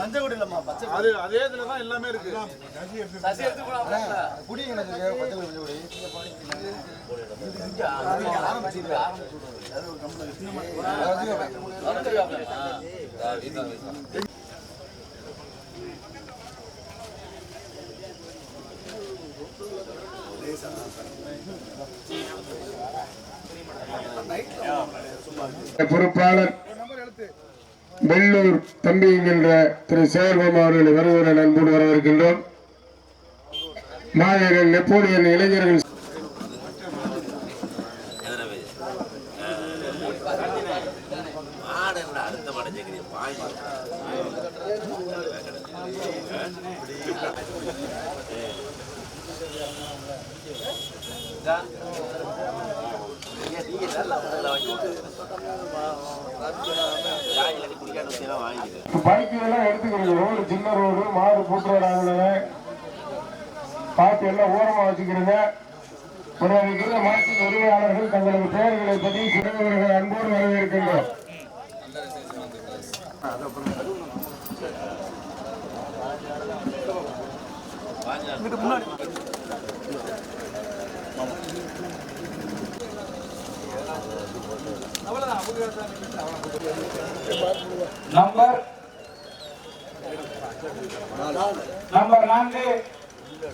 மஞ்சள் இல்லம்மா பச்சை அது அதே இதுல தான் எல்லாமே இருக்கு. சசி எடுத்து போடா குடி எனக்கு பச்சை குடி குடி இங்க ஆரம்பிச்சிரு அது ஒரு கம்பெனி சின்ன பொறுப்பாளர் வெள்ளூர் தம்பி என்கின்ற திரு சேர்வம் அவர்களை வருவதன் அன்போடு வரவிருக்கின்றோம். மாவீரன் நெப்போலியன் இளைஞர்கள் பைக்கெல்லாம் எடுத்துக்கிறீங்க. ரோடு சின்ன ரோடு, மாடு கூட்டு வராங்க, பார்த்து எல்லாம் ஓரமா வச்சுக்கிறீங்க. இருக்கிற மாற்றின் உரிமையாளர்கள் தங்களது பெயர்களை பற்றி சிறந்தவர்கள் அன்போடு வரவேற்கின்றோம். நம்பர் 4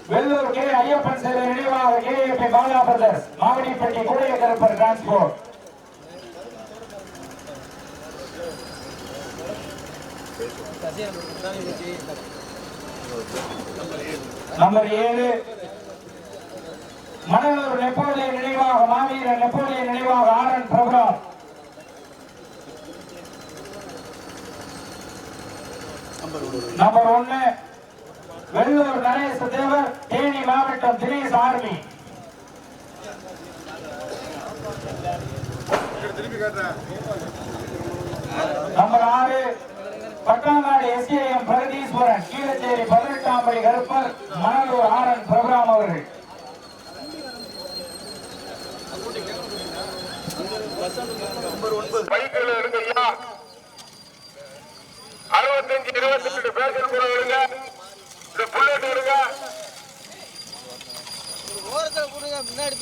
வெள்ளூர் கே ஐயப்பன் சிலை நினைவாக கேஏபி பாலா பிரதர்ஸ் மாவடிப்பட்டி கூடிய Karuppar transport. Number 7 Manalur Napoleon நினைவாக மாவீரர் நெப்போலியன் நினைவாக ஆரன் பிரபுராம். நம்பர் 1 வெள்ளூர் நரேஷ் தேவர் தேனி மாவட்டம் Dinesh army. Number 6 Pattangadu SAM Pragatheeswaran Keezhacheri 18ஆம் படி கருப்பர் மணலூர் ஆரன் பிரபுராம் அவர்கள். பைக்கில் இருங்கய்யா 65 28 பேர்கள் கூட இருங்க. இந்த புல்லட் இருங்க. ஓரத்துல போடுங்க. பின்னாடி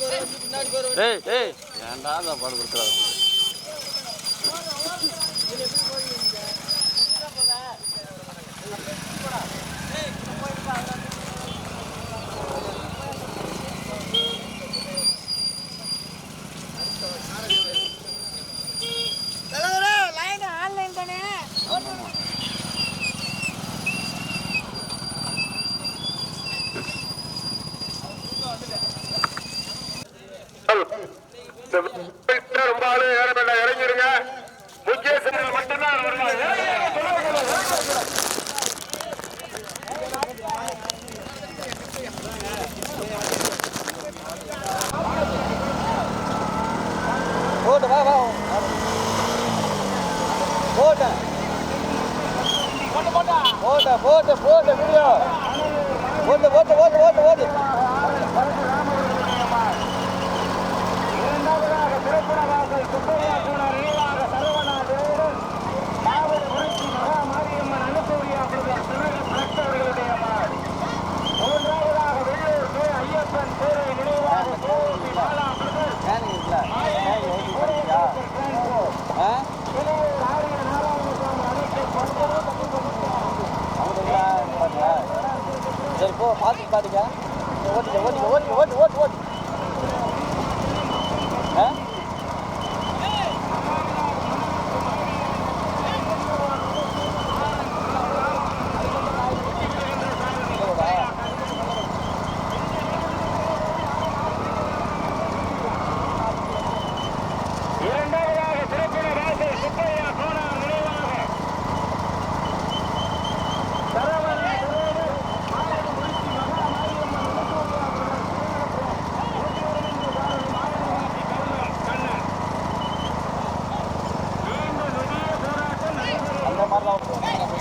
போற டேய் டேய் ஏன்டா அந்த பாடு கொடுக்குறாங்க. ரொம்ப ஆளு ஏற வேண்டாம், இறங்கிருங்க. முக்கிய சேனல் மட்டும்தான் போட்டு வா வா போட்ட போட்ட போட்ட போட்ட வீடியோ போட்டு போட்டு போட்டு போட்டு போட்டு. இரண்டாவதாக திருப்பணவாசல் சுப்பையா கூடார் நினைவாக சரவணாதேவன் மாவட்ட புரட்சி மகா மாரியம்மன் அனுசூரியா அவர்களுடைய மாடு. மூன்றாவதாக வெள்ளூர் கே ஐயப்பன் பேரை நினைவாக கோபி பாலா பிரதர் சரி போ பார்த்து பாத்துக்க. ஓட்டு ஓட்டு ஓட்டு ஓட்டு ஓட்டு ஓட்டு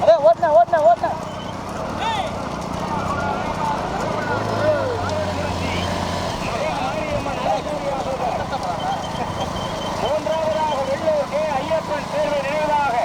अरे ओटना ओटना ओटना மூன்றாவதாக வெள்ளூர் கே ஐயப்பன் தேர்வு நினைவாக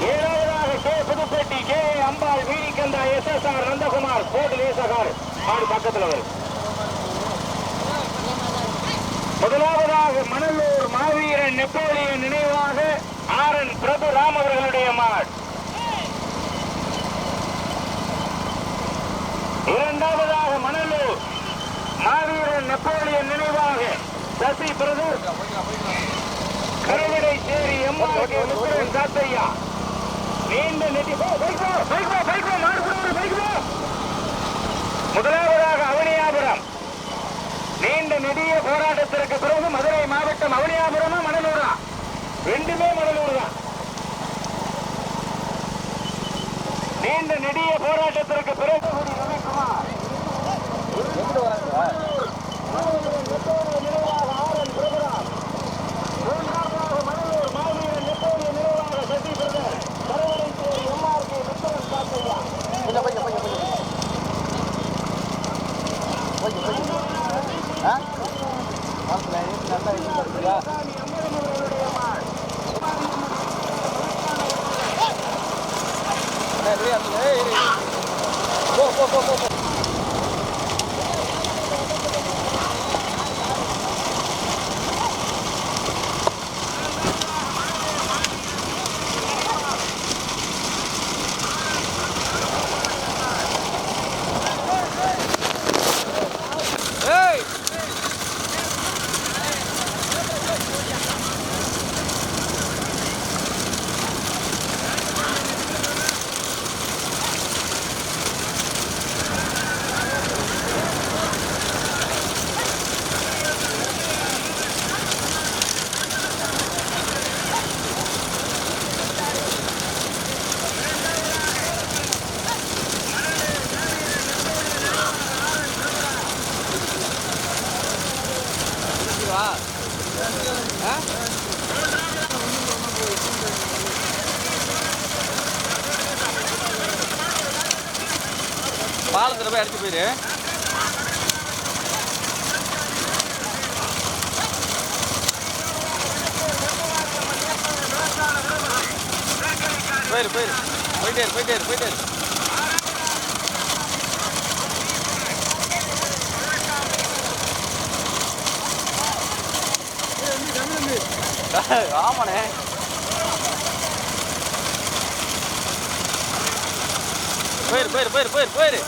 ஏழாவதாக கே புதுப்பேட்டை கே அம்பாள் வீணிக்கந்தா SSR நந்தகுமார் கோட் லேசகார் மாடு பக்கத்தில் வரும். முதலாவதாக மணலூர் மாவீரன் நெப்போலியன் நினைவாக ஆரன் பிரபு ராம் அவர்களுடைய மாடு. இரண்டாவதாக மணலூர் மாவீரன் நெப்போலியன் நினைவாக சசி பிரதர் கருவிடை சேரி எம்ஆர்கே முத்துரன் சாத்தையா நீண்ட நெட்டி. முதலாவதாக அவனியாபுரம் நீண்ட நெடிய போராட்டத்திற்கு பிறகு மதுரை மாவட்டம் அவனியாபுரமா மணலூரா? ரெண்டுமே மணலூர் தான். நீண்ட நெடிய போராட்டத்திற்கு பிறகு மணலூர் மாவீரன் நெப்போலியன் நினைவாக சசி பிரதர் கருவறை சேரி எம்ஆர்கே முத்துரன் சாத்தையா பாலத்தில் போய் அடிச்சு போயிரு. போயிரு போயிரு போயிட்டே இரு போயிட்டே இரு போயிட்டே இரு. ஆமாண்ணே போயிரு போயிரு போயிரு போயிரு போயிரு.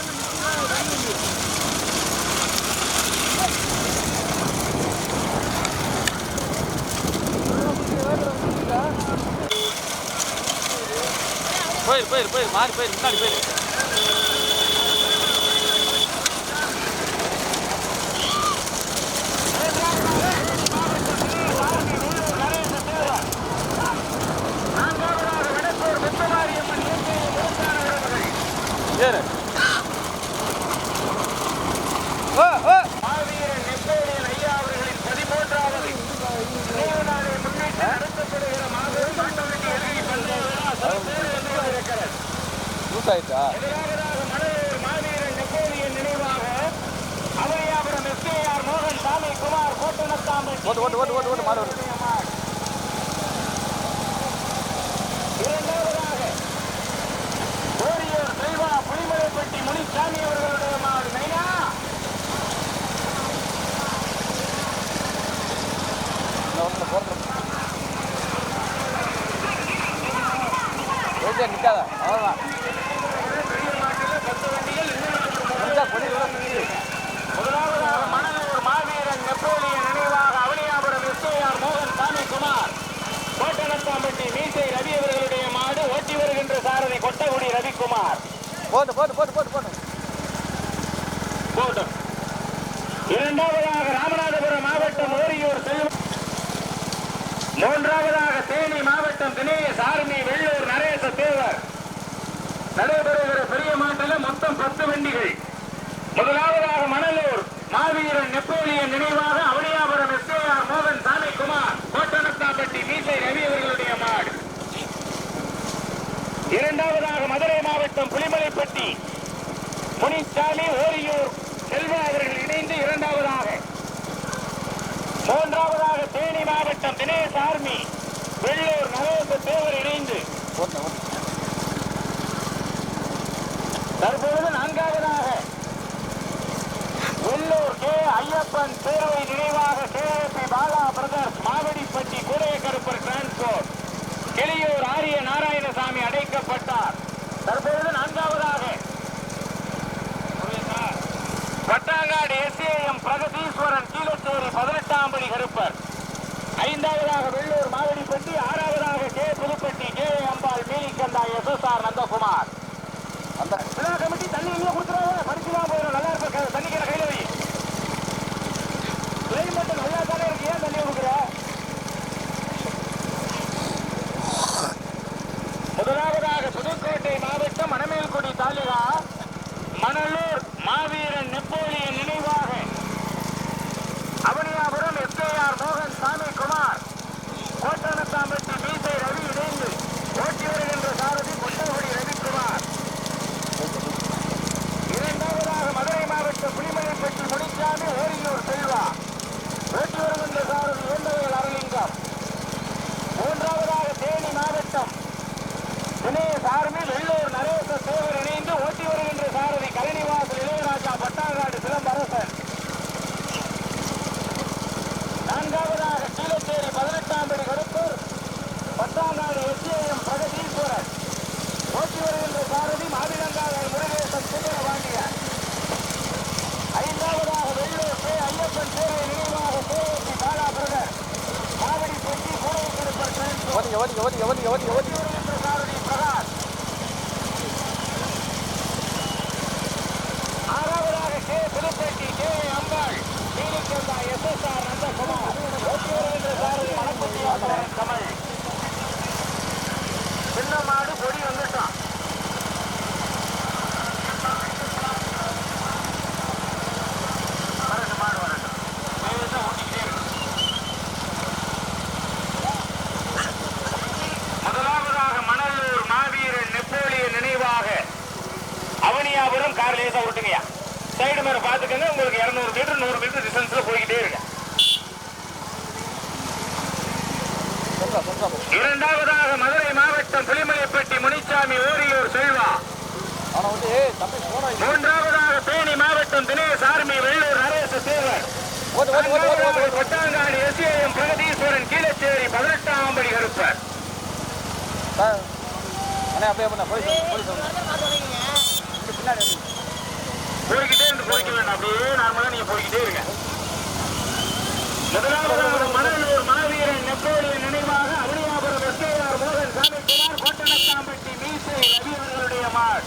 போயிரு போயிரு போயிரு மாறி போயிரு முன்னாடி போயிரு. சரி மாவீரன் நெப்போலியன் ஐயா அவர்களின் 13வது நினைவு நாளை முன்னிட்டு நடத்தப்படுகிற மாபெரும் மாட்டுவண்டி பந்தயம் இருக்கிறது. முதலாவதாக மணலூர் மாவீரன் நெப்போலியன் நினைவாக அவனியாபுரம் SKR மோகன் சாமி குமார் கோட்டனத்தாம்பட்டி. இரண்டாவதாக கோரியூர் தெய்வா புலிமலைப்பட்டி முனிசாமி அவர்களுடைய மாடு நைனா. நிற்காத அவ்வளோதான். முதலாவதாக மணலூர் மாவீரன் நெப்போலியன் நினைவாக அவனியாபுரம் SKR மோகன் சாமி குமார் கோட்டனத்தாம்பட்டி மீசை ரவி அவர்களுடைய மாடு. ஓட்டி வருகின்ற சாரதி கொட்டகுடி ரவிக்குமார். போட்டு போட்டு போட்டு போட்டு போட்டு போட்டும். இரண்டாவதாக ராமநாதபுரம் மாவட்டம் ஓரியூர் செல்வம். மூன்றாவதாக தேனி மாவட்டம் தினேஷ் ஆர்மி வெள்ளூர் நரேச தேவர். நடைபெறுகிற பெரிய மாட்டில் மொத்தம் 10 வண்டிகள். முதலாவதாக மணலூர் மாவீரன் நெப்போலியன் நினைவாக அவனியாபுரம் SKR மோகன் சாமி குமார் கோட்டனத்தாம்பட்டி மீசை ரவி அவர்களுடைய மாடு. இரண்டாவதாக மதுரை மாவட்டம் புலிமலைப்பட்டி முனிச்சாமி ஓரியூர் செல்வா அவர்கள் இணைந்து இரண்டாவதாக. மூன்றாவதாக தேனி மாவட்டம் தினேஷ் ஆர்மி வெள்ளூர் நவேச தேவர் இணைந்து. தற்பொழுது நான்காவதாக வெள்ளூர் கே ஐயப்பன் சேவை நினைவாக கேபி பாலா பிரதர்ஸ் மாவடிப்பட்டி கூடைய கருப்பர் டிரான்ஸ்போர்ட் கிளியூர் ஆரிய நாராயணசாமி அடைக்கப்பட்டார். தற்பொழுது நான்காவதாக பட்டாங்காடு எஸ்ஏஎம் பிரகதீஸ்வரன் கீழச்சேரி 18ஆம் படி கருப்பர். ஐந்தாவதாக வெள்ளூர் மாவடிப்பட்டி. ஆறாவதாக கே புதுப்பட்டி கே அம்பாள் மீனிக்கந்தா SSR நந்தகுமார். அந்த விழா கமிட்டி தண்ணி எங்க கொடுத்துருவாங்க, படிச்சுதான் போயிடும். நல்லா இருக்க தண்ணிக்கிற கையில வை. கிளைமேட் நல்லா தானே இருக்கு, ஏன் தண்ணி கொடுக்குற? முதலாவதாக புதுக்கோட்டை மாவட்டம் மணமேல்குடி தாலுகா மணலூர் மாவீரன் நெப்போலியன் நினைவாக அவனியாபுரம் SKR மோகன் சாமிக்குமார் கோட்டனத்தாம்பட்டி மீசை ரவி இணைந்து ஓட்டி வருகின்ற சாரதி கொட்டகுடி ரவிக்குமார். இரண்டாவதாக மதுரை மாவட்டம் புலிமலைப்பட்டி முனிச்சாமி ஓரியூர் செல்வா ஓட்டி வருகின்ற சாரதி ஏந்தவர்கள் அரலிங்கம். மூன்றாவதாக தேனி மாவட்டம் தினேஷ் ஆர்மி வெள்ளூர் நரேச தேவர் இணைந்து ஓட்டி வருகின்ற சாரதி கலைநிவாசல் இளையராஜா பட்டாங்காடு சிலம்பரசன். நான்காவதாக கீழச்சேரி 18ஆம் படி கருப்பூர் பட்டாங்காடு SAM பிரகதீஸ்வரன் ஓட்டி வருகின்ற சாரதி மாவிலங்காவை முருகேசன் சுந்தரபாண்டியன். ஐந்தாவதாக வெள்ளூர் கே ஐயப்பன் சேவை நினைவாக கேபி பாலா பிரதர் மாவடிப்பட்டி கூடைய கருப்பர் டிரான்ஸ்போர்ட் சாரதி பிரகாஷ். ஆறாவதாக கே புதுப்பட்டி கே அம்பாள் மீனிக்கந்தா SSR நந்தகுமார் ஓட்டி வருகின்ற சாரதி மணப்பட்டியாசவரன் கமல். சின்ன மாடு கொடி வந்துட்டான். வரட்டும் மாடு வரட்டும். லேசா ஓட்டிக்கிட்டே இருக்கு. முதலாவதாக மணலூர் மாவீரன் நெப்போலியன் நினைவாக அவனியாபுரம் கார் லேசா விட்டுங்கயா. சைடு மேல பாத்துக்கங்க. உங்களுக்கு 200 மீட்டர் 100 மீட்டர் டிஸ்டன்ஸ்ல போய்கிட்டே இருங்க. இரண்டாவதாக மதுரை மாவட்டம் புலிமலைப்பட்டி முனிச்சாமி ஓரியூர் செல்வா. மூன்றாவதாக தேனி மாவட்டம் தினேஷ் ஆர்மி வெள்ளூர் நரேச தேவர். பட்டாங்காடு SAM பிரகதீஸ்வரன் கீழச்சேரி 18ஆம் படி கருப்பர். போய்கிட்டே இருந்து போய்க்க வேண்டாம், அப்படியே நார்மலா நீங்க போய்கிட்டே இருங்க. முதலாவதாக மணலூர் மாவீரன் நெப்போலியன் நினைவாக அவனியாபுரம் SKR மோகன் சாமிக்குமார் கோட்டனத்தாம்பட்டி மீசை ரவி அவர்களுடைய மாட்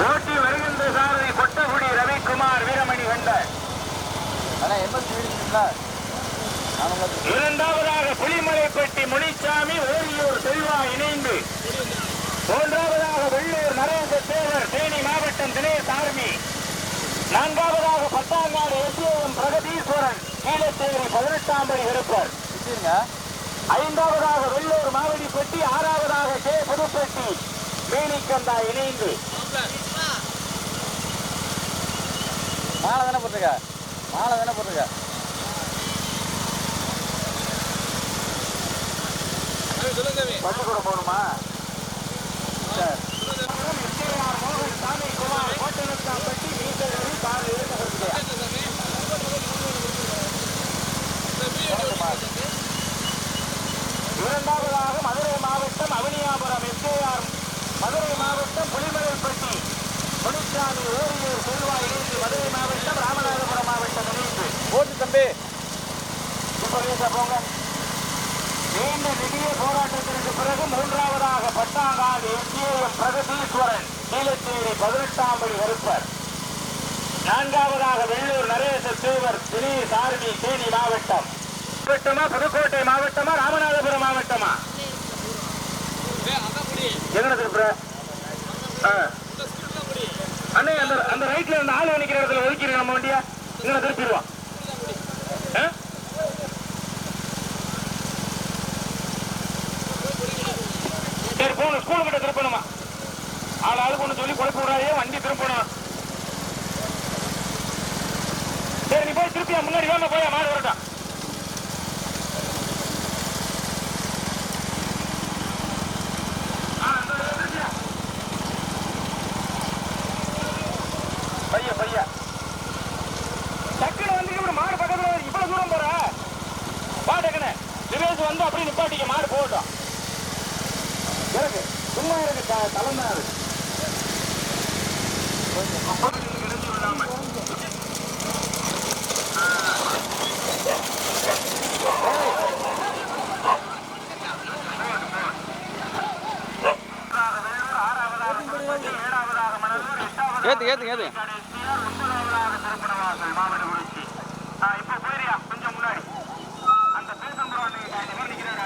ஓட்டி வருகின்ற சாரதி கொட்டகுடி ரவிக்குமார் வீரமணி கண்டர். இரண்டாவதாக புலிமலைப்பட்டி முனிச்சாமி ஓரியூர் செல்வா இணைந்து. மூன்றாவதாக வெள்ளூர் நரேச தேவர் தேனி மாவட்டம் தினேஷ் ஆர்மி. நான்காவதாக பட்டாங்காடு SAM பிரகதீஸ்வரன் கீழச்சேரி 18ஆம் படி கருப்பர். ஐந்தாவதாக வெள்ளூர் மாவடிப்பட்டி. ஆறாவதாக கே புதுப்பட்டி மீனிக்கந்தா இணைந்து. மாலை தானே போட்டிருக்க பள்ளிக்கூட போகணுமா? மோகன் சாமிக்குமார் கோட்டனத்தாம்பட்டி மீசை ரவி கார் இரண்டாவதாக மதுரை மாவட்டம் அவனியாபுரம் SKR மதுரை மாவட்டம் புலிமலைப்பட்டி முனிச்சாமி ஓரியூர் செல்வா இணைந்து. மதுரை மாவட்டம் ராமநாதபுரம் மாவட்டம் இணைந்து. ஓட்டு தம்பி போங்க. நீண்ட நெடிய போராட்டத்திற்கு பிறகு மூன்றாவதாக பட்டாங்காடு SAM பிரகதீஸ்வரன் கீழச்சேரி 18ஆம் படி கருப்பர். நான்காவதாக வெள்ளூர் நரேச தேவர் தினேஷ் ஆர்மி தேனி மாவட்டம். மாவட்டமா புதுக்கோட்டை மாவட்டமா ராமநாதபுரம் மாவட்டமா? எங்க திருப்புற அண்ணே? அந்த ரைட்ல அந்த ஆளு நிக்கிற இடத்துல ஒதுக்கிடு நம்ம வண்டியா. இங்க திருப்பிடுவான். சரி திருப்பணும் சொல்லி குழப்ப விடாதே, வண்டி திருப்பணும். சரி நீ போய் திருப்பியா முன்னாடி வேணா போய் மாடு வரட்டா. பைய பைய டக்குனு வந்து இப்படி மாடு பக்கத்துல இவ்வளவு தூரம் போற வா டக்குனு ரிவேஸ் வந்து அப்படியே நிப்பாட்டிக்க மாடு போகட்டும். இருக்கு சும்மா இருக்கு தலைந்தாரு ஏத்து ஏத்து ஏத்து இப்ப போயிரியா கொஞ்சம் முன்னாடி அந்த பேசம்புறம் நிக்கிறாரு.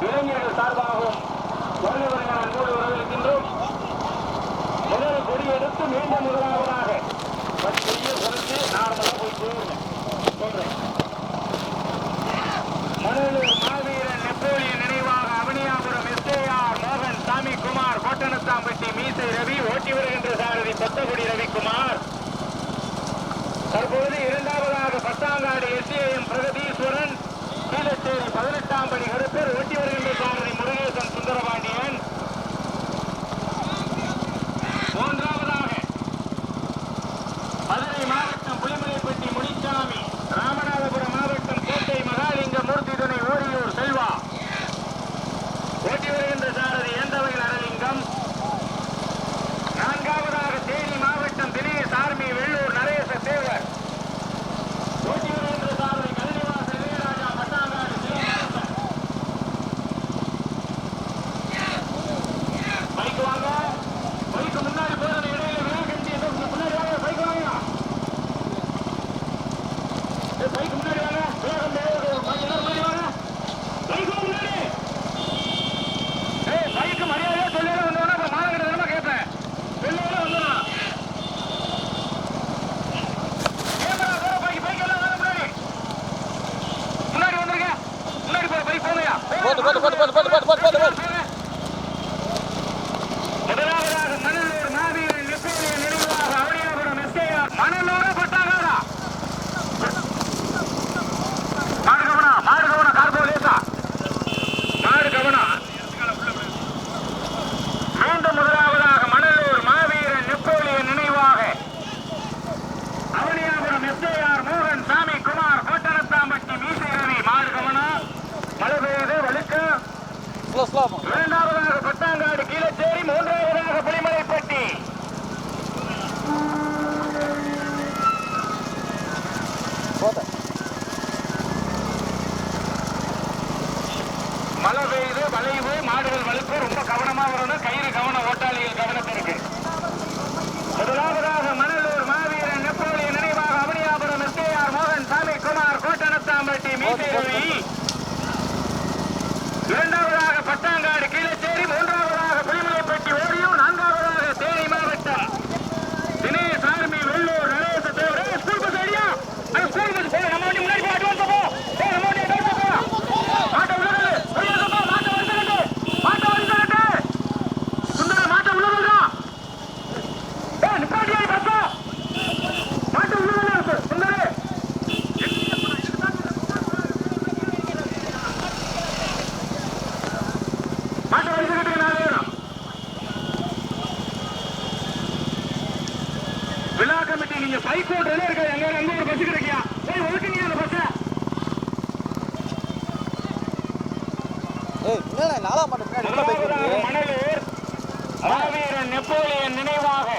இளைஞர்கள் சார்பாகவும் வள்ளுவரை நான் அன்போடு வரவேற்கின்றோம். முதல் கொடி எடுத்து மீண்டும் முதலாவதாக செய்ய குறைச்சு நார்மலா போய் சொல்றேன். மணலூர் மாவீரன் நெப்போலியன் நினைவாக அவனியாபுரம் எஸ்ஏஆர் மோகன் சாமிக்குமார் கோட்டனத்தாம்பட்டி மீசை ரவி ஓட்டி வருகின்ற சாரதி கொத்தகுடி ரவிக்குமார். தற்போது இரண்டாவதாக பத்தாங்காடு எஸ்ஏஎம் பிரகதீஸ்வரன் கீழச்சேரி 18ஆம் படி கருப்பர் ஓட்டி வருகின்ற சாரதி முருகேசன் சுந்தரபாண்டியன். மூன்றாவதாக மதுரை மாவட்டம் புலிமலைப்பட்டி முனிசாமி, ராமநாதபுரம் மாவட்டம் கோட்டை மகாலிங்க மூர்த்தி துணை ஓரியூர் செல்வா ஓட்டி வருகின்ற சாரதி ஏந்தவையில் அரலிங்கம். நான்காவதாக தேனி மாவட்டம் தினேஷ் ஆர்மி வெள்ளூர் நரேச தேவர் ஓட்டி வருகின்ற சாரதி கல்விவாசல் வீரராஜா பட்டாங்காடு பைக் வாங்க, பைக்கு முன்னாடி போற இடையில வேகண்டி முன்னாடி வாங்க, பைக் வாங்க, பைக்கு முன்னாடி வாங்க, முன்னாடி வாங்க, பைக்கு முன்னாடி பைக்கு மரியாதையா சொல்லிட வந்தோன்னா அப்புறம் மாநகர தினமா கேட்பேன். சொல்லிட வந்துடும் கேமரா போற பைக் எல்லாம் வாங்க, முன்னாடி வந்துருங்க, முன்னாடி போற பைக் போங்கயா. முதலாவதாக மணலூர் மாவீரன் நெப்போலியன் நினைவாக அவனியாபுரம் எஸ்ஏஆர். மணலூரா பட்டாங்காடா? மாடு கவனா கார்போ லேசா மாடு கவனா. மீண்டும் முதலாவதாக மணலூர் மாவீரன் நெப்போலியன் நினைவாக அவனியாபுரம் எஸ்ஏஆர் மோகன் சாமி குமார் கோட்டனத்தாம்பட்டி மீசை ரவி மாடு கவனா. மழை பெய்யுது வழுக்க. இரண்டாவதாக பட்டாங்காடு கீழச்சேரி, மூன்றாவதாக புலிமலைப்பட்டி. மழை பெய்யுது வளைவு மாடுகள் வழுக்கு, ரொம்ப கவனமா வரணும். கயிறு கவனம், ஓட்டாளிகள் கவனத்திற்கு. முதலாவதாக மணலூர் மாவீரன் நெப்போலியன் நினைவாக அவனியாபுரம் எஸ்ஏஆர் மோகன் சாமி குமார் கோட்டனத்தாம்பட்டி மீசை ரவி. இரண்டாவதாக பட்டாங்காடு கீழச்சேரி, மூன்றாவதாக புலிமலைப்பட்டி ஓரியூர், நான்காவதாக தேனி மாவட்டம் தினேஷ் ஆர்மி வெள்ளூர் நரேச தேவர். ஸ்கூல் பஸ் ஐடியா, அந்த ஸ்கூல் பஸ் போய் நம்ம வண்டி முன்னாடி போ, அட்வான்ஸ் போ, நம்ம வண்டி அட்வான்ஸ் போ. மாட்டை உள்ளது போ, மாட்டை வலிக்கட்டு சுந்தர, மாட்டை உள்ளதுடா. நிப்பாட்டியா பஸ், மாட்டை உள்ளது சுந்தர. மாட்டை வலிக்கட்டுக்கு நான் வேணும். விழா கமிட்டி நீங்க பைக் ஓட்டுறதே இருக்க, எங்க அங்க ஒரு பஸ் கிடைக்கியா? போய் ஒதுக்குங்க அந்த பஸ். நாலாம் மாட்டு மணலூர் மாவீரன் நெப்போலியன் நினைவாக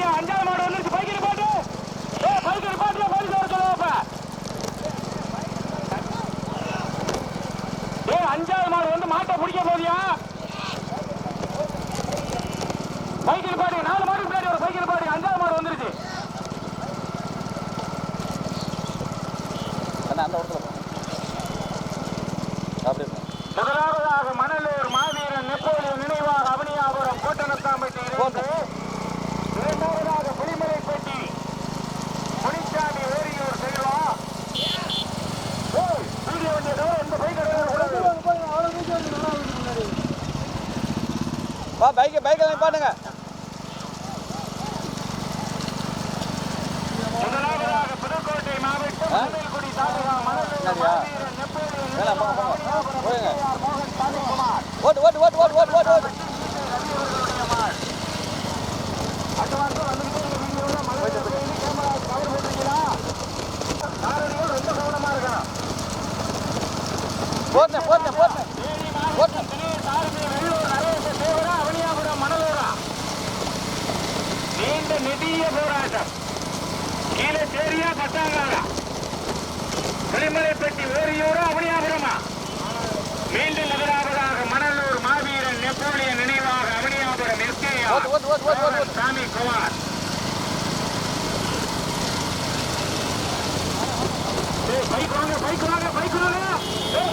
பைக்கு அஞ்சாவது மாடு வந்துருச்சு. பைக்கு பாட்டு பைக்கு பாட்டுல போலீஸ் வர சொல்லுவாப்ப. அஞ்சாவது மாடு வந்து மாட்டை பிடிக்க போதியா? பைக்கில் பாடு 4 மாடு முன்னாடி ஒரு பைக்கில் பாடு. அஞ்சாவது மாடு வந்துருச்சு. முதலாவதாக மணலூர் மாவீரன் நெப்போலியன் நினைவாக அவனியாபுரம் கோட்டனத்தாம்பட்டி இருந்து, இரண்டாவதாக புலிமலைப்பட்டி முனிச்சாமி ஓரியூர் செல்வா. வீடியோ வண்டியதோ எந்த பைக்கெல்லாம் பாட்டுங்க. முதலாவதாக புதுக்கோட்டை மாவட்டம் மணல்குடி தாலுகா மணலூர் மாவீரன் நெப்போலியன் மோகன் சாமிக்குமார் ஓட்டு ஓட்டு ஓட்டு ஓட்டு ஓட்டு ஓட்டு ஓட்டு போட்டேன் போட்டேன் போட்டேன் போட்டேன். நீண்ட நெடிய போராட்டம். கீழே சேரியா கட்டாங்காரா, வெளிமலைப்பட்டி ஓரியூரா அவனியாபுரமா? மீண்டும் முதலாவதாக மணலூர் மாவீரன் நெப்போலியன் நினைவாக அவனியாபுரம் எஸ்கேஆர் சாமி குமார். பைக் வாங்க பைக் வாங்க பைக் வாங்க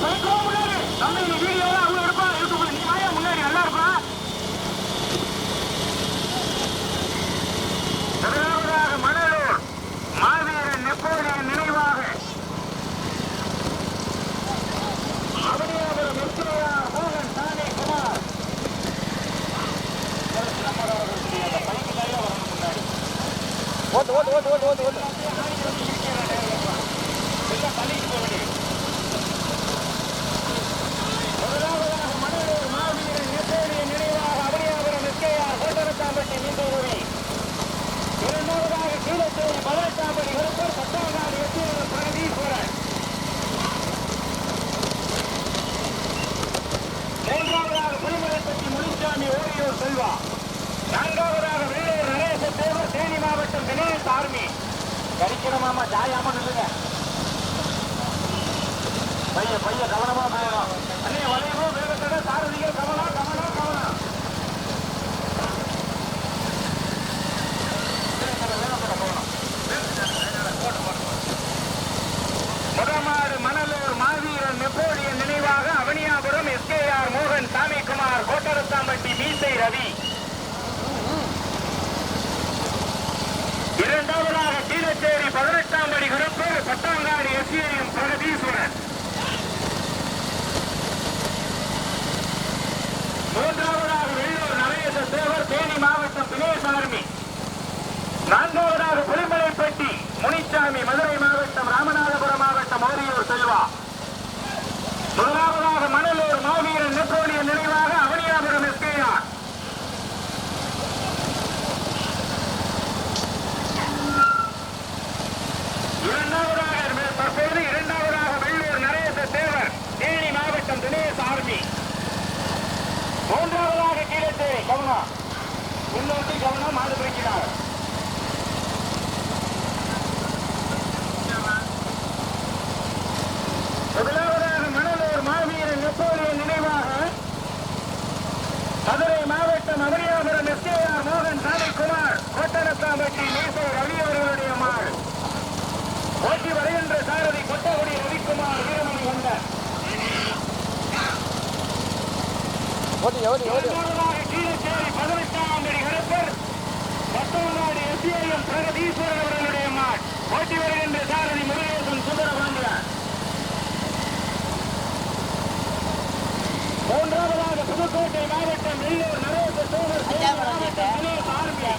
பைக் வாங்க முன்னாடி. தம்பி நீ வீடியோ அவங்க எடுப்பா யூடியூப்ல. நீ வாயா முன்னாடி நல்லா இருப்பா. முதலாவதாக மணலூர் மாவீரன் நெப்போலியன் நினைவாக அவனியாபுரம் எஸ்கேஆர் மோகன் சாமி குமார். ஓட்டு ஓட்டு ஓட்டு ஓட்டு ஓட்டு ஓட்டு. முதலாவதாக மணலூர் மாவீரன் நெப்போலியன் நினைவாக அவனியாபுரம் எஸ்கேஆர் கோட்டனத்தாம்பட்டி மீண்டூரி. இரண்டாவதாக கீழச்சேரி பதனத்தாம்பட்டி கருப்பர் பத்தாங்காடு எஸ்கேஆர் பிரகதீஸ்வரன். மூன்றாவதாக புலிமலைப்பட்டி முனிச்சாமி ஓரியூர் செல்வா. நான்காவதாக வெள்ளூர் நரேச தேவர் தேனி மாவட்டம் தினேஷ் ஆர்மி. கரிக்கணமாமா ஜாயாம நில்லுங்க. பைய பைய கவனமா போகணும். அண்ணே வளைவு வேகத்தோட சாரதிகள் கவனம் கவனம் கவனம். முதமாடு மணலூர் மாவீரன் நெப்போலியன் நினைவாக அவனியாபுரம் எஸ்கேஆர் மோகன் சாமிக்குமார் கோட்டரத்தாம்பட்டி மீசை ரவி. இரண்டாவதாக கீழச்சேரி 18ஆம் படி கருப்பர் பட்டாங்காடு எஸ்ஏஎம் பிரகதீஸ்வரன். மூன்றாவதாக வெள்ளூர் நரேச தேவர் தேனி மாவட்டம் தினேஷ் ஆர்மி. நான்காவதாக புலிமலைப்பட்டி முனிச்சாமி மதுரை மாவட்டம் ராமநாதபுரம் மாவட்டம் ஓரியூர் செல்வா. முதலாவதாக மணலூர் மாவீரன் நெப்போலியன் நினைவாக அவனியாபுரம் எஸ்கேஆர். இரண்டாவதாக வெள்ளூர் நரேச தேவர் தேனி மாவட்டம் தினேஷ் ஆர்மி. மூன்றாவதாக கீழச்சேரி கவனம் முன்னோக்கி கவனம் மாடு பிடிக்கிறார். முதலாவதாக மணலூர் மாவீரன் நெப்போலியன் நினைவாக மதுரை மாவட்டம் அவனியாபுரம் எஸ்கேஆர் மோகன் சாமிக்குமார் கோட்டனத்தாம்பட்டி மீசை ரவி அவர்களுடைய மாடு. ஓட்டி வருகின்ற சாரதி கொட்டகுடி ரவிக்குமார் வீரமணி வந்தார். ஓட்டி ஓட்டி ஓட்டி. கீழச்சேரி 18ஆம் படி கருப்பர் பத்தாங்காடு எஸ்ஏஎம் பிரகதீஸ்வரர் அவர்களுடைய மாடு. ஓட்டி வருகின்ற சாரதி முருகேசன் சுந்தரபாண்டியார். மூன்றாவதாக புதுக்கோட்டை மாவட்டம் வெள்ளூர் நரேச தேவர் மாவட்டம் தினேஷ் ஆர்மி.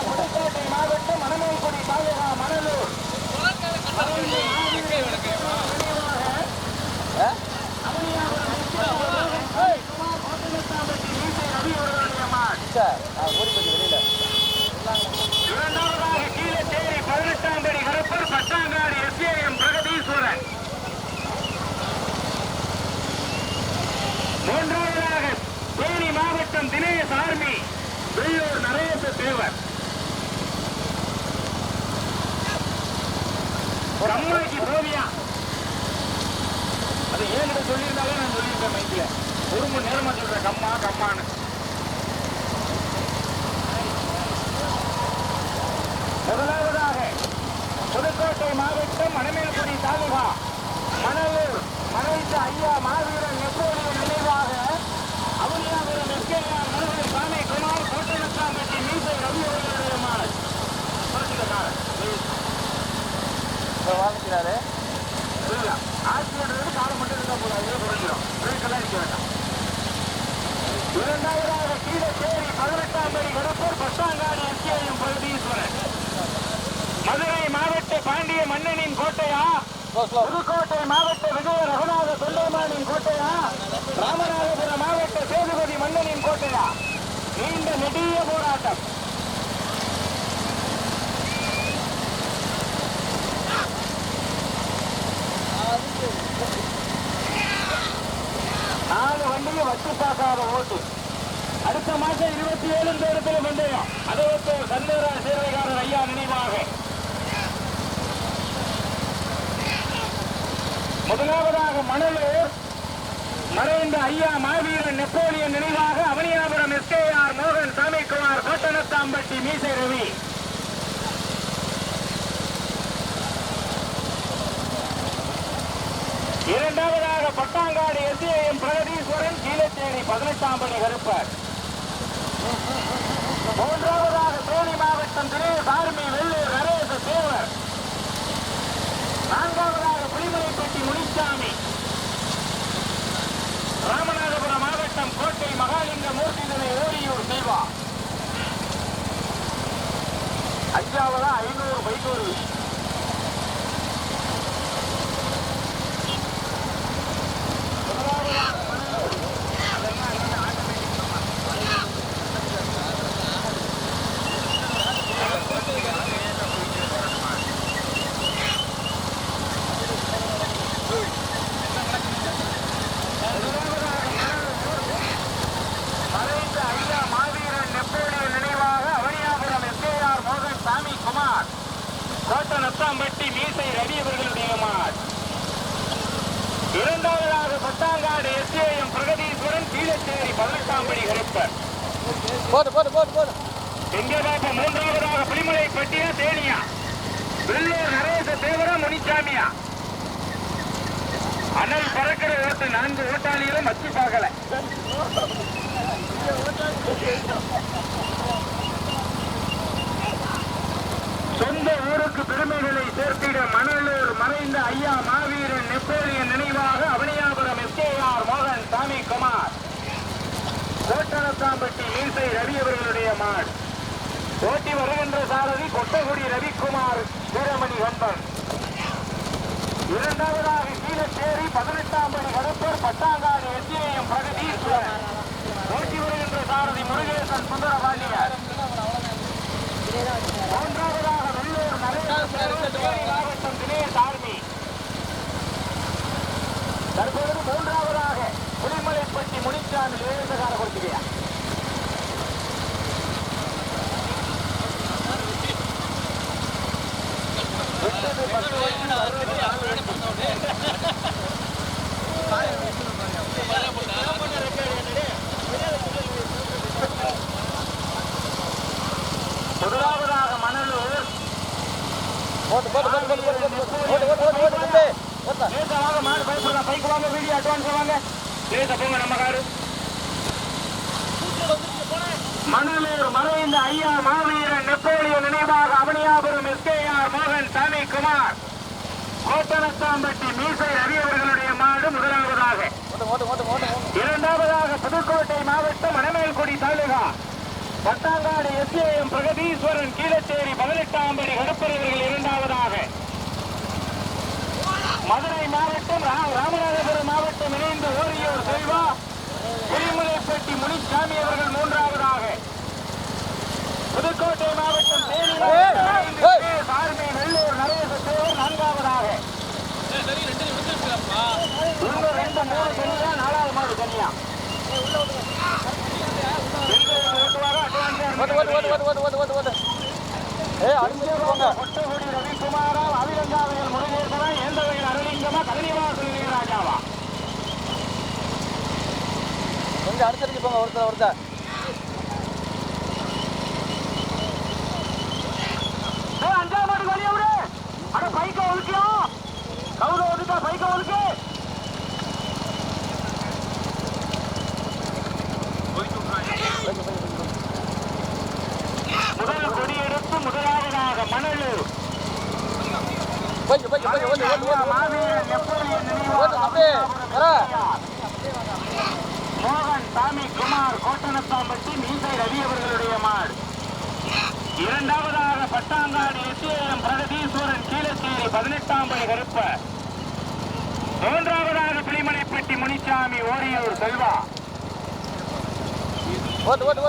புதுக்கோட்டை மாவட்டம் மணமேல்குடி தாலுகா மணலூர் ரவி அவர்களுடைய மாடு. தேவர். ஒரு அம்மாக்கு போவியா அது ஏன் சொல்லியிருந்தாலும் நான் சொல்லியிருக்கேன் மைக்கில ஒரு மணி நேரமா சொல்றேன் கம்மா கம்மான்னு. முதலாவதாக புதுக்கோட்டை மாவட்டம் மணமேல்குடி தாலுகா மணலூர் மறைந்த ஐயா மாவீரன் நெப்போலியன் நினைவாக அவனியாபுரம் எஸ்கேஆர் மனோகர் சாமி குமார் கோட்டனத்தாம்பட்டி மீசை ரவி அவர்களுடைய மாடு வாங்கிக்கிறாரு. ஆட்சியர் காலம் மட்டும் இருந்தா போல அதே குறைஞ்சிடும். பிரேக்கெல்லாம் இருக்க வேண்டாம். இரண்டாவதாக கீழச்சேரி 18ஆம் படி கடப்பூர் பட்டாங்காடு எஸ்கேஎம் பரதீஸ்வரன். மதுரை மாவட்ட பாண்டிய மன்னனின் கோட்டையா, புதுக்கோட்டை மாவட்ட விஜய ரகுநாத தொண்டைமானின் கோட்டையா, ராமநாதபுரம் மாவட்ட சேதுபதி மன்னனின் கோட்டையா? நீண்ட நெடிய போராட்டம். நாலு வண்டியும் வச்சு பார்க்காத ஓட்டு. அடுத்த மாசம் 27 இடத்துல பந்தயம். அதற்கு சந்தேரா சேவைக்காரர் ஐயா நினைவாக முதலாவதாக மணலூர் மறைந்த ஐயா மாவீரன் நெப்போலியன் நினைவாக அவனியாபுரம் எஸ்கேஆர் மோகன் சாமிக்குமார் கோட்டனத்தாம்பட்டி மீசை ரவி. இரண்டாவதாக பட்டாங்காடு எஸ்ஏஎம் பிரகதீஸ்வரன் கீழச்சேரி 18ஆம் படி கருப்பர். மூன்றாவதாக தேனி மாவட்டம் தினேஷ் ஆர்மி வெள்ளூர் நரேச தேவர். நான்காவதாக புலிமலைப்பட்டி முனிசாமி. ராமநாதபுரம் மாவட்டம் கோட்டை மகாலிங்க மூர்த்தி தினை ஓரியூர் செல்வா. அஞ்சாவதா 500 பைக்கூர். கோட்டனத்தாம்பட்டி மீசை ரவி அவர்களுடைய மாட். இரண்டாவதாக பட்டாங்காடு எஸ்ஏஎம் பிரகதீஸ்வரன் கீழச்சேரி 18ஆம் படி கருப்பர். எங்கே பாப்பா? மூன்றாவதாக புலிமலைப்பட்டியா தேனியா வெள்ளூர் நரேச தேவரா முனிசாமியா? அனல் பறக்கிற ஓட்டு 4 ஓட்டாளிகளும் வச்சு பார்க்கல. சொந்த ஊருக்கு பெருமைகளை சேர்த்திட மணலூர் மறைந்த ஐயா மாவீரன் நெப்போலியன் நினைவாக அவனியாபுரம் எஸ்கேஆர் மோகன் சாமிக்குமார் கோட்டனத்தாம்பட்டி மீசை ரவி அவர்களுடைய மாடு. ஓட்டி வருகின்ற சாரதி கொட்டகுடி ரவிக்குமார் வீரமணி கம்பன். இரண்டாவதாக கீழச்சேரி 18ஆம் படி கடப்பூர் பட்டாங்காடு எஸ்ஏஎம் பிரகதீஸ்வரன். ஓட்டி வருகின்ற சாரதி முருகேசன் சுந்தரபாண்டியர். மூன்றாவதாக வெள்ளூர் மாவட்டம் தினேஷ் ஆர்மி. தற்பொழுது மூன்றாவதாக புலிமலைப்பட்டி முனிச்சாமி லேசகார கொடுத்துக்கியா. முதலாவதாக மணலூர் மாடு பயப்படலாம். பைக்கு வாங்க, வீடியோ அட்வான்ஸ் வாங்க. போங்க நம்ம காரு. மணலூர் மறைந்த ஐயா மாவீரன் நெப்போலியன் நினைவாக அவனியாபுரம் எஸ்கேஆர் மோகன் சாமிக்குமார் கோட்டனத்தாம்பட்டி மீசை ரவி அவர்களுடைய மாடு முதலாவதாக. இரண்டாவதாக புதுக்கோட்டை மாவட்டம் மணமேல்குடி தாலுகா பட்டாங்காடு எஸ்ஏஎம் பிரகதீஸ்வரன் கீழச்சேரி 18ஆம் படி கடப்பர் அவர்கள் இரண்டாவதாக. மதுரை மாவட்டம் ராமநாதபுரம் மாவட்டம் இணைந்து ஓரியூர் செல்வா புலிமலைப்பட்டி முனிசாமி அவர்கள் மூன்றாவதாக. புதுக்கோட்டை மாவட்டம் தேனி ஆர்மி வெள்ளூர் நரேச தேவர் நான்காவதாக. இன்னும் 2 3 தனியா, 4வது மாடு தனியா. கொட்டகுடி ரவிக்குமாரா, அபிரங்காவையில் முருகேசனா, ஏந்தவையில் அருளிங்கமா, கலினிவாசல் ராஜாவா? கொஞ்சம் அடுத்தடிக்கு போங்க. ஒருத்தர் அஞ்சாம் மாடு வழிய விடு. அட பைக்க ஒழுக்கியும் கவுத ஒதுக்கா, பைக்க ஒழுக்கு. முதல் கொடியெடுத்து முதலாவதாக மணலூர் மாவீரன் நெப்போலியன் மோகன் சாமி குமார் கோட்டனத்தாம்பட்டி மீசை ரவி அவர்களுடைய மாடு. இரண்டாவதாக பட்டாங்காடு எஸ்ஏஎம் பிரகதீஸ்வரன் கீழச்சேரி 18ஆம் படி கருப்ப. மூன்றாவதாக புலிமலைப்பட்டி முனிசாமி ஓரியூர் செல்வா.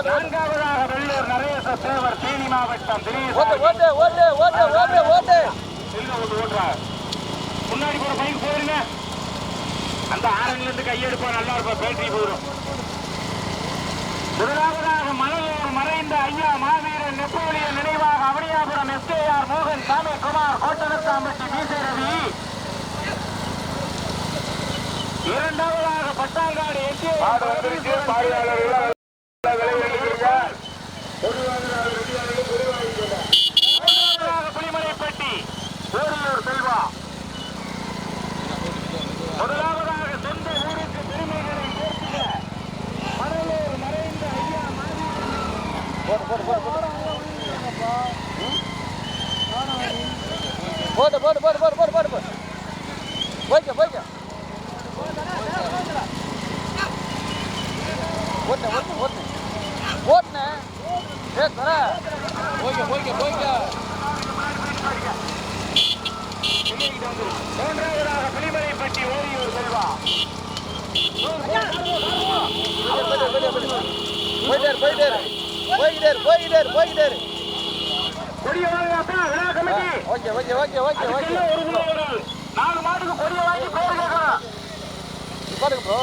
நான்காவதாக வெள்ளூர் நரேச தேவர் தேனி மாவட்டம் முன்னாடி போற பைக் போயிருங்க. அந்த ஆரண்ல இருந்து கையெடுப்பா நல்லா இருப்பா, பேட்டரி போயிடும். முதலாவதாக மலையூர் மறைந்த ஐயா மாவீரன் நெப்போலியன் நினைவாக அவனியாபுரம் எஸ்கேஆர் மோகன் சாமி குமார் கோட்டனத்தாம்பட்டி மீசை ரவி. இரண்டாவதாக பட்டாங்காடு எஸ்கேஆர் புலிமலைப்பட்டி ஓரியூர் செல்வா. முதலாவதாக சொந்த ஊருக்கு பெருமைகளை சேர்த்துள்ள மணலூர் மறைந்த ஐயா மூன்றாவதாக புலிமலைப்பட்டி ஓரியூர் செல்வா. கொடிய வாங்கப்பா விழா கமிட்டி. ஒரு 4 மாட்டுக்கு கொடிய வாங்கி பேர் கேட்கணும். ப்ரோ